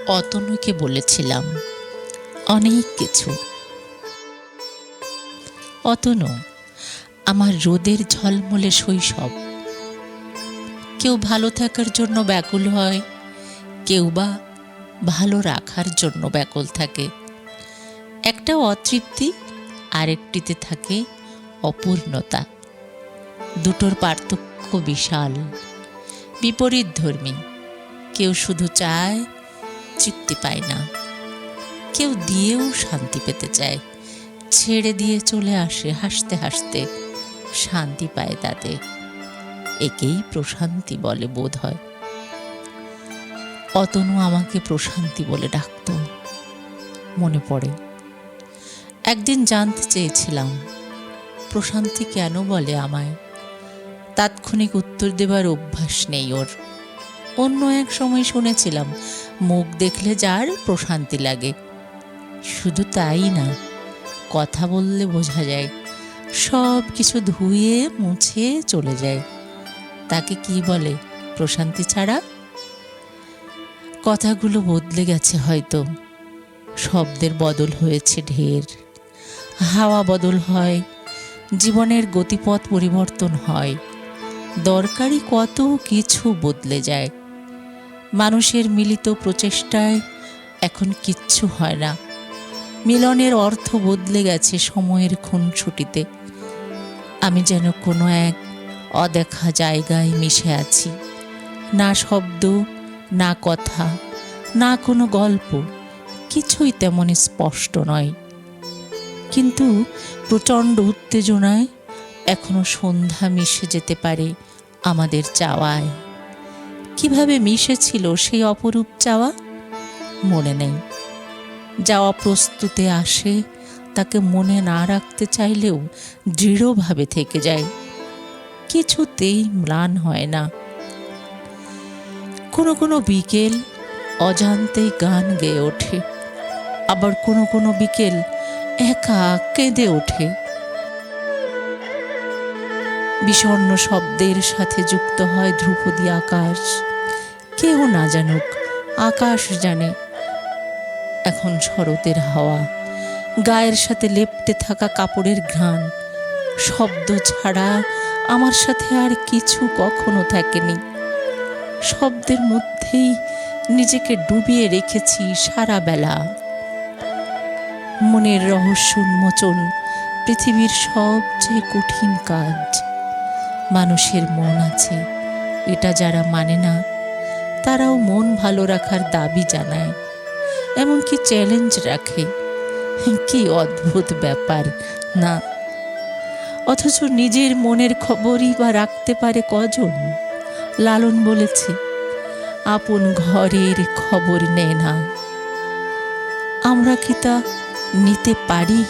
অতনুকে বলেছিলাম অনেক কিছু। অতনু আমার রোদের ঝলমলে শৈশব। কেউ ভালো থাকার জন্য ব্যাকুল হয়, কেউ বা ভালো রাখার জন্য ব্যাকুল থাকে। একটা অতৃপ্তি, আরেকটিতে থাকে অপূর্ণতা। দুটোর পার্থক্য বিশাল, বিপরীত ধর্মী। কেউ শুধু চায়, তৃপ্তি পায় না। কেউ দিয়েও শান্তি পেতে চায়, ছেড়ে দিয়ে চলে আসে হাসতে হাসতে, শান্তি পায় তাতে। একেই প্রশান্তি বলে বোধ হয়। অতনু আমাকে প্রশান্তি বলে ডাকত, মনে পড়ে। একদিন জানতে চেয়েছিলাম প্রশান্তি কেন বলে আমায়। তাৎক্ষণিক উত্তর দেবার অভ্যাস নেই ওর। অন্য এক সময় শুনেছিলাম মুখ দেখলে যার প্রশান্তি লাগে। শুধু তাই না, কথা বললে বোঝা যায় সব কিছু ধুয়ে মুছে চলে যায়। তাকে কি বলে প্রশান্তি ছাড়া? কথাগুলো বদলে গেছে হয়তো, শব্দের বদল হয়েছে ঢের। হাওয়া বদল হয়, জীবনের গতিপথ পরিবর্তন হয়, দরকারি কত কিছু বদলে যায়। মানুষের মিলিত প্রচেষ্টায় এখন কিচ্ছু হয় না। মিলনের অর্থ বদলে গেছে সময়ের খুনসুটিতে। আমি যেন কোনো এক অদেখা জায়গায় মিশে আছি। না শব্দ, না কথা, না কোনো গল্প, কিছুই তেমন স্পষ্ট নয়। কিন্তু প্রচণ্ড উত্তেজনায় এখনো সন্ধ্যা মিশে যেতে পারে আমাদের চাওয়ায়। কিভাবে মিশেছিল সেই অপরূপ চাওয়া মনে নেই। যাওয়া প্রস্তুতে আসে, তাকে মনে না রাখতে চাইলেও দৃঢ়ভাবে থেকে যায়, কিছুতেই ম্লান হয় না। কোনো কোনো বিকেল অজান্তেই গান গেয়ে ওঠে, আবার কোনো কোনো বিকেল একা কেঁদে ওঠে। বিষণ্ণ শব্দের সাথে যুক্ত হয় ধ্রুপদী আকাশ। কেউ না জানুক, আকাশ জানে। এখন শরতের হাওয়া, গায়ের সাথে লেপ্টে থাকা কাপড়ের ঘ্রাণ, শব্দ ছাড়া আমার সাথে আর কিছু কখনো থাকেনি। শব্দের মধ্যেই নিজেকে ডুবিয়ে রেখেছি সারা বেলা। মনের রহস্য উন্মোচন পৃথিবীর সবচেয়ে কঠিন কাজ। মানুষের মন আছে, এটা যারা মানে না তারাও মন ভালো রাখার দাবি জানায়, এমনকি চ্যালেঞ্জ রাখে। কি অদ্ভুত ব্যাপার না? অথচ নিজের মনের খবরই বা রাখতে পারে কজন? লালন বলেছে, আপন ঘরের খবর নেয় না। আমরা কি তা নিতে পারি?